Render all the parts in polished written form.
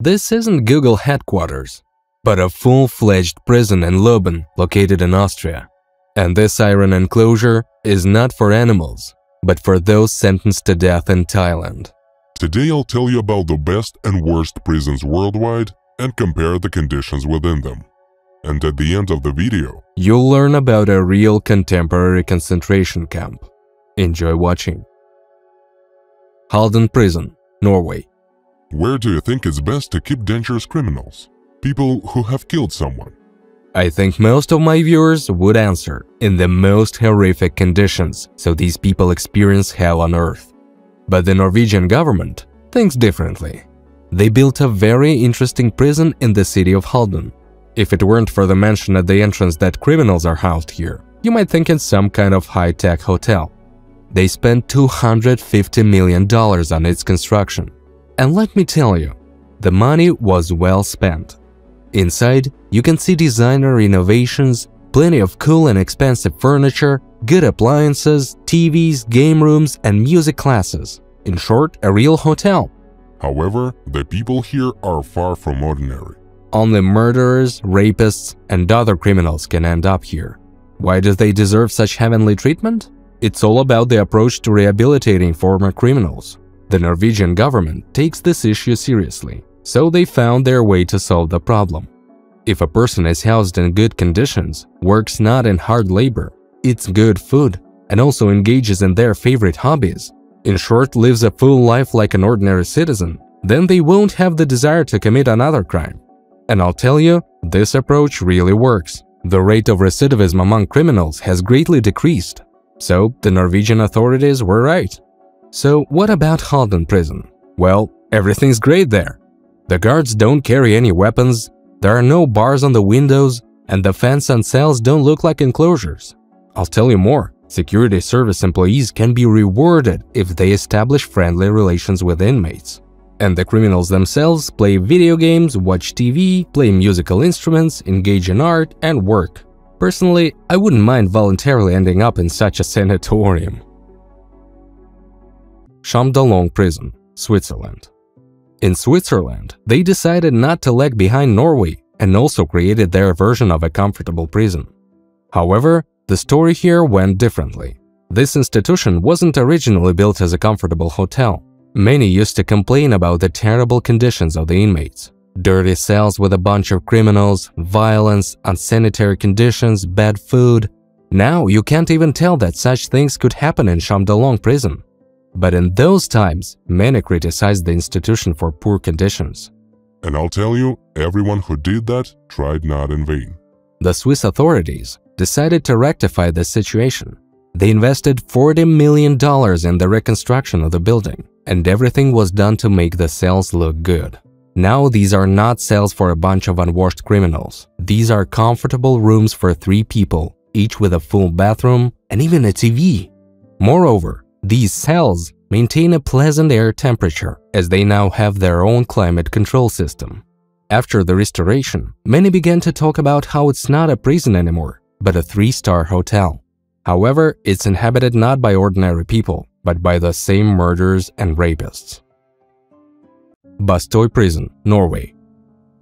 This isn't Google headquarters, but a full-fledged prison in Leoben, located in Austria. And this iron enclosure is not for animals, but for those sentenced to death in Thailand. Today I'll tell you about the best and worst prisons worldwide and compare the conditions within them. And at the end of the video, you'll learn about a real contemporary concentration camp. Enjoy watching. Halden Prison, Norway. Where do you think it's best to keep dangerous criminals? People who have killed someone? I think most of my viewers would answer, in the most horrific conditions, so these people experience hell on earth. But the Norwegian government thinks differently. They built a very interesting prison in the city of Halden. If it weren't for the mention at the entrance that criminals are housed here, you might think it's some kind of high-tech hotel. They spent $250 million on its construction. And let me tell you, the money was well spent. Inside, you can see designer innovations, plenty of cool and expensive furniture, good appliances, TVs, game rooms, and music classes. In short, a real hotel. However, the people here are far from ordinary. Only murderers, rapists, and other criminals can end up here. Why do they deserve such heavenly treatment? It's all about the approach to rehabilitating former criminals. The Norwegian government takes this issue seriously, so they found their way to solve the problem. If a person is housed in good conditions, works not in hard labor, eats good food, and also engages in their favorite hobbies, in short, lives a full life like an ordinary citizen, then they won't have the desire to commit another crime. And I'll tell you, this approach really works. The rate of recidivism among criminals has greatly decreased. So, the Norwegian authorities were right. So, what about Halden Prison? Well, everything's great there. The guards don't carry any weapons, there are no bars on the windows, and the fence and cells don't look like enclosures. I'll tell you more. Security service employees can be rewarded if they establish friendly relations with inmates. And the criminals themselves play video games, watch TV, play musical instruments, engage in art, and work. Personally, I wouldn't mind voluntarily ending up in such a sanatorium. Champ-Dollon Prison, Switzerland. In Switzerland, they decided not to lag behind Norway and also created their version of a comfortable prison. However, the story here went differently. This institution wasn't originally built as a comfortable hotel. Many used to complain about the terrible conditions of the inmates. Dirty cells with a bunch of criminals, violence, unsanitary conditions, bad food. Now you can't even tell that such things could happen in Champ-Dollon prison. But in those times, many criticized the institution for poor conditions. And I'll tell you, everyone who did that tried not in vain. The Swiss authorities decided to rectify this situation. They invested $40 million in the reconstruction of the building, and everything was done to make the cells look good. Now these are not cells for a bunch of unwashed criminals. These are comfortable rooms for 3 people, each with a full bathroom and even a TV. Moreover, these cells maintain a pleasant air temperature as they now have their own climate control system. After the restoration, many began to talk about how it's not a prison anymore, but a 3-star hotel. However, it's inhabited not by ordinary people, but by the same murderers and rapists. Bastoy Prison, Norway.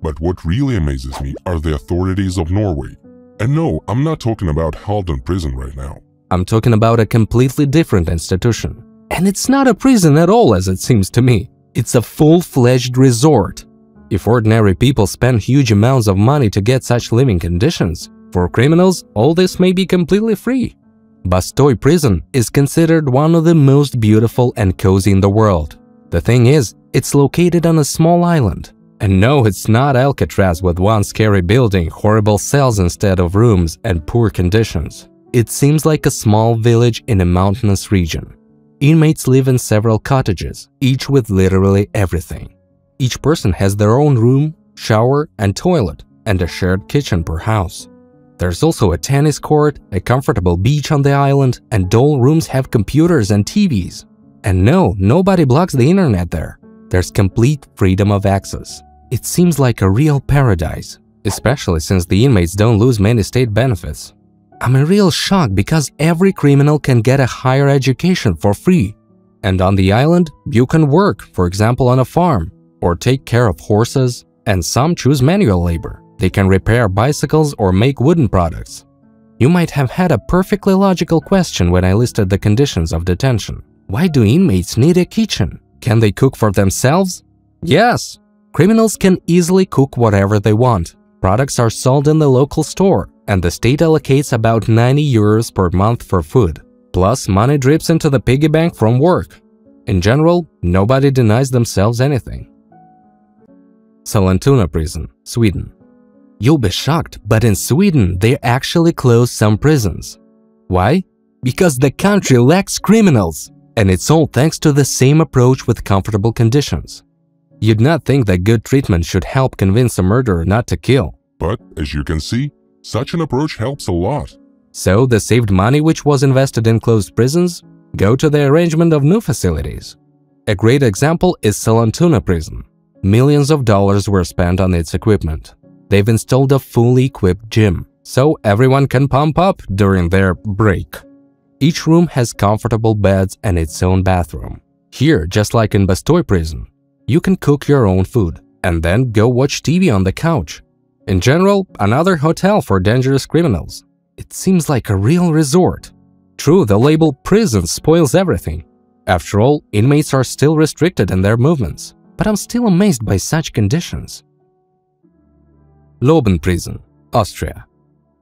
But what really amazes me are the authorities of Norway. And no, I'm not talking about Halden Prison right now. I'm talking about a completely different institution. And it's not a prison at all, as it seems to me. It's a full-fledged resort. If ordinary people spend huge amounts of money to get such living conditions, for criminals, all this may be completely free. Bastoy Prison is considered one of the most beautiful and cozy in the world. The thing is, it's located on a small island. And no, it's not Alcatraz with one scary building, horrible cells instead of rooms, and poor conditions. It seems like a small village in a mountainous region. Inmates live in several cottages, each with literally everything. Each person has their own room, shower, and toilet, and a shared kitchen per house. There's also a tennis court, a comfortable beach on the island, and all rooms have computers and TVs. And no, nobody blocks the internet there. There's complete freedom of access. It seems like a real paradise, especially since the inmates don't lose many state benefits. I'm in real shock because every criminal can get a higher education for free. And on the island, you can work, for example on a farm. or take care of horses, and some choose manual labor. They can repair bicycles or make wooden products. You might have had a perfectly logical question when I listed the conditions of detention. Why do inmates need a kitchen? Can they cook for themselves? Yes! Criminals can easily cook whatever they want. Products are sold in the local store, and the state allocates about 90 euros per month for food. Plus, money drips into the piggy bank from work. In general, nobody denies themselves anything. Sollentuna prison, Sweden. You'll be shocked, but in Sweden they actually closed some prisons. Why? Because the country lacks criminals, and it's all thanks to the same approach with comfortable conditions. You'd not think that good treatment should help convince a murderer not to kill. But, as you can see, such an approach helps a lot. So the saved money which was invested in closed prisons go to the arrangement of new facilities. A great example is Sollentuna prison. Millions of dollars were spent on its equipment. They've installed a fully equipped gym, so everyone can pump up during their break. Each room has comfortable beds and its own bathroom. Here, just like in Bastoy prison, you can cook your own food and then go watch TV on the couch. In general, another hotel for dangerous criminals. It seems like a real resort. True, the label prison spoils everything. After all, inmates are still restricted in their movements, but I'm still amazed by such conditions. Leoben prison, Austria.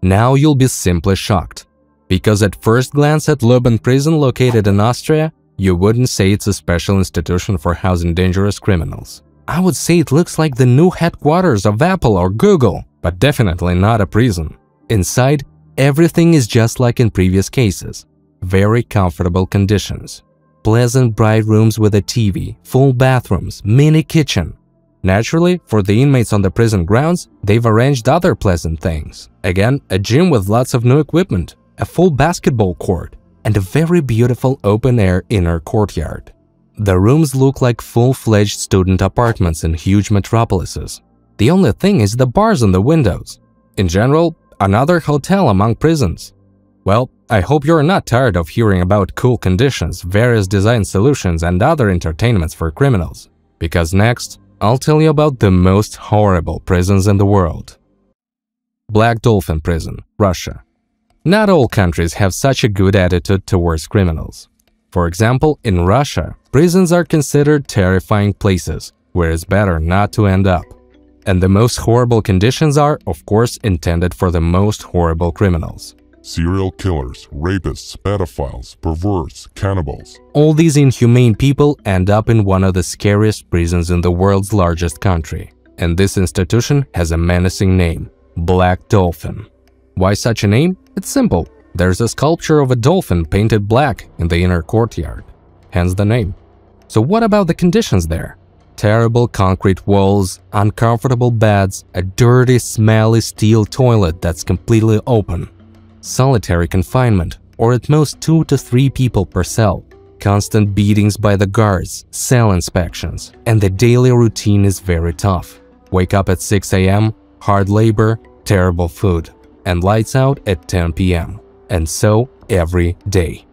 Now you'll be simply shocked, because at first glance at Leoben prison located in Austria, you wouldn't say it's a special institution for housing dangerous criminals. I would say it looks like the new headquarters of Apple or Google, but definitely not a prison. Inside, everything is just like in previous cases. Very comfortable conditions. Pleasant bright rooms with a TV, full bathrooms, mini kitchen. Naturally, for the inmates on the prison grounds, they've arranged other pleasant things. Again, a gym with lots of new equipment, a full basketball court, and a very beautiful open-air inner courtyard. The rooms look like full-fledged student apartments in huge metropolises. The only thing is the bars on the windows. In general, another hotel among prisons. Well, I hope you're not tired of hearing about cool conditions, various design solutions, and other entertainments for criminals. Because next, I'll tell you about the most horrible prisons in the world. Black Dolphin prison, Russia. Not all countries have such a good attitude towards criminals. For example, in Russia, prisons are considered terrifying places, where it's better not to end up. And the most horrible conditions are, of course, intended for the most horrible criminals. Serial killers, rapists, pedophiles, perverts, cannibals. All these inhumane people end up in one of the scariest prisons in the world's largest country. And this institution has a menacing name, Black Dolphin. Why such a name? It's simple. There's a sculpture of a dolphin painted black in the inner courtyard. Hence the name. So what about the conditions there? Terrible concrete walls, uncomfortable beds, a dirty, smelly steel toilet that's completely open. Solitary confinement, or at most 2 to 3 people per cell. Constant beatings by the guards, cell inspections, and the daily routine is very tough. Wake up at 6 AM, hard labor, terrible food, and lights out at 10 PM. And so every day.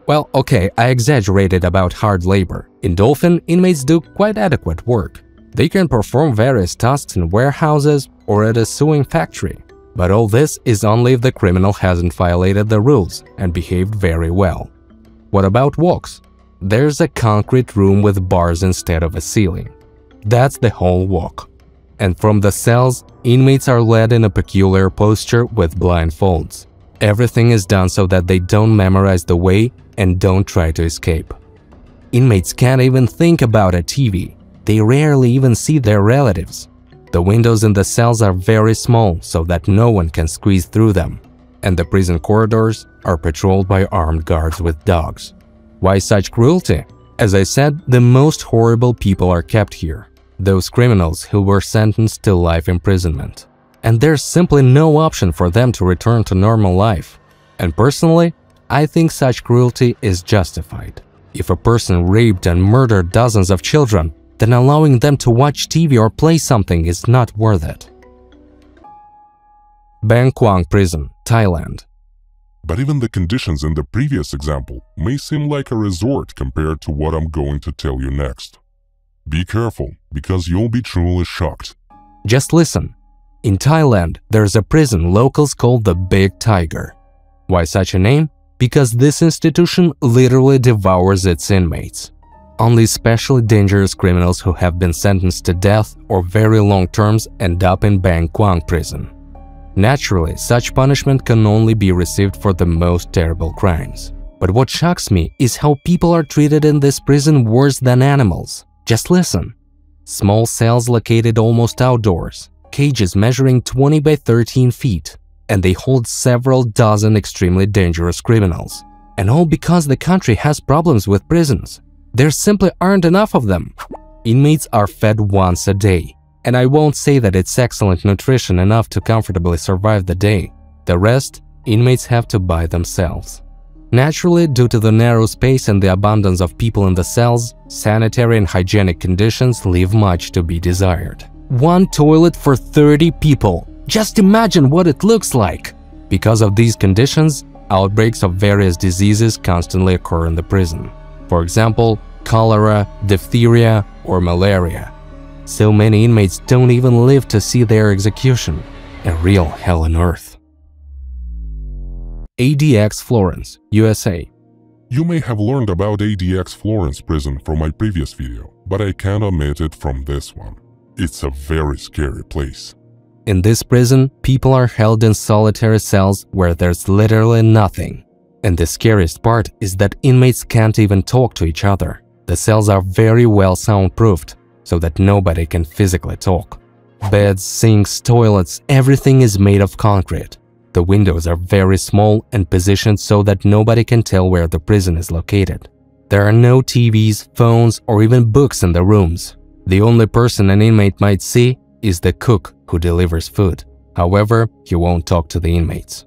Well, okay, I exaggerated about hard labor. In Dolphin, inmates do quite adequate work. They can perform various tasks in warehouses or at a sewing factory. But all this is only if the criminal hasn't violated the rules and behaved very well. What about walks? There's a concrete room with bars instead of a ceiling. That's the whole walk. And from the cells, inmates are led in a peculiar posture with blindfolds. Everything is done so that they don't memorize the way and don't try to escape. Inmates can't even think about a TV. They rarely even see their relatives. The windows in the cells are very small so that no one can squeeze through them. And the prison corridors are patrolled by armed guards with dogs. Why such cruelty? As I said, the most horrible people are kept here. Those criminals who were sentenced to life imprisonment. And there's simply no option for them to return to normal life. And personally, I think such cruelty is justified. If a person raped and murdered dozens of children, then allowing them to watch TV or play something is not worth it. Kwang prison, Thailand. But even the conditions in the previous example may seem like a resort compared to what I'm going to tell you next. Be careful, because you'll be truly shocked. Just listen. In Thailand, there's a prison locals call the Big Tiger. Why such a name? Because this institution literally devours its inmates. Only especially dangerous criminals who have been sentenced to death or very long terms end up in Kwang prison. Naturally, such punishment can only be received for the most terrible crimes. But what shocks me is how people are treated in this prison worse than animals. Just listen. Small cells located almost outdoors, cages measuring 20 by 13 feet, and they hold several dozen extremely dangerous criminals. And all because the country has problems with prisons. There simply aren't enough of them. Inmates are fed once a day, and I won't say that it's excellent nutrition enough to comfortably survive the day. The rest, inmates have to buy themselves. Naturally, due to the narrow space and the abundance of people in the cells, sanitary and hygienic conditions leave much to be desired. One toilet for 30 people. Just imagine what it looks like! Because of these conditions, outbreaks of various diseases constantly occur in the prison. For example, cholera, diphtheria, or malaria. So many inmates don't even live to see their execution. A real hell on earth. ADX Florence, USA. You may have learned about ADX Florence prison from my previous video, but I can't omit it from this one. It's a very scary place. In this prison, people are held in solitary cells where there's literally nothing. And the scariest part is that inmates can't even talk to each other. The cells are very well soundproofed, so that nobody can physically talk. Beds, sinks, toilets, everything is made of concrete. The windows are very small and positioned so that nobody can tell where the prison is located. There are no TVs, phones, or even books in the rooms. The only person an inmate might see is the cook who delivers food. However, he won't talk to the inmates.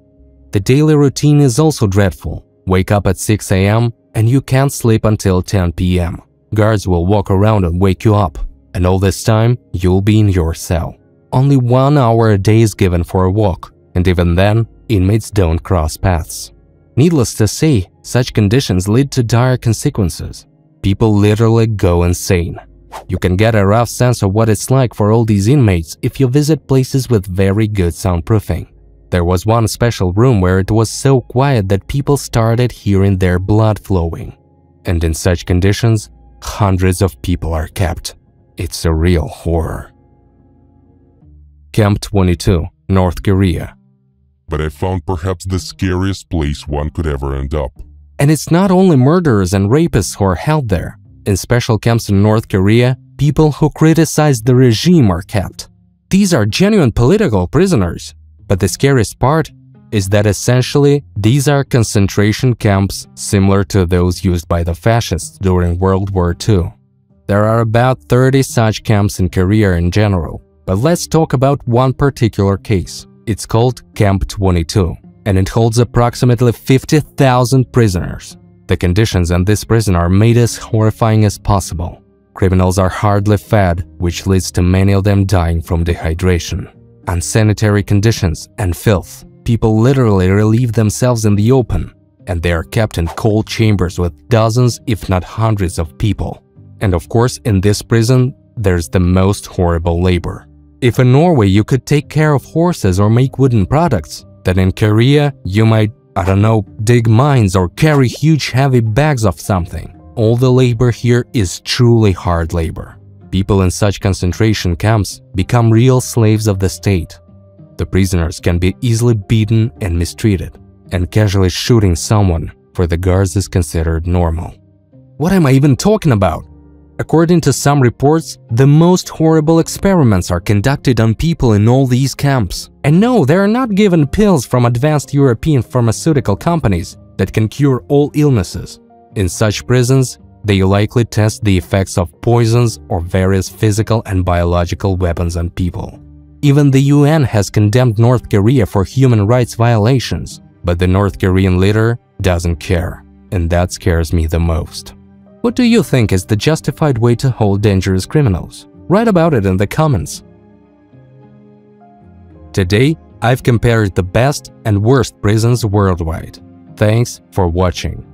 The daily routine is also dreadful. Wake up at 6 a.m. and you can't sleep until 10 p.m. Guards will walk around and wake you up, and all this time you'll be in your cell. Only 1 hour a day is given for a walk. And even then, inmates don't cross paths. Needless to say, such conditions lead to dire consequences. People literally go insane. You can get a rough sense of what it's like for all these inmates if you visit places with very good soundproofing. There was one special room where it was so quiet that people started hearing their blood flowing. And in such conditions, hundreds of people are kept. It's a real horror. Camp 22, North Korea. But I found perhaps the scariest place one could ever end up. And it's not only murderers and rapists who are held there. In special camps in North Korea, people who criticize the regime are kept. These are genuine political prisoners. But the scariest part is that essentially these are concentration camps similar to those used by the fascists during World War II. There are about 30 such camps in Korea in general. But let's talk about one particular case. It's called Camp 22, and it holds approximately 50,000 prisoners. The conditions in this prison are made as horrifying as possible. Criminals are hardly fed, which leads to many of them dying from dehydration. Unsanitary conditions and filth. People literally relieve themselves in the open, and they are kept in cold chambers with dozens, if not hundreds of people. And of course, in this prison, there's the most horrible labor. If in Norway you could take care of horses or make wooden products, then in Korea you might, dig mines or carry huge heavy bags of something. All the labor here is truly hard labor. People in such concentration camps become real slaves of the state. The prisoners can be easily beaten and mistreated, and casually shooting someone for the guards is considered normal. What am I even talking about? According to some reports, the most horrible experiments are conducted on people in all these camps. And no, they are not given pills from advanced European pharmaceutical companies that can cure all illnesses. In such prisons, they likely test the effects of poisons or various physical and biological weapons on people. Even the UN has condemned North Korea for human rights violations, but the North Korean leader doesn't care, and that scares me the most. What do you think is the justified way to hold dangerous criminals? Write about it in the comments. Today, I've compared the best and worst prisons worldwide. Thanks for watching.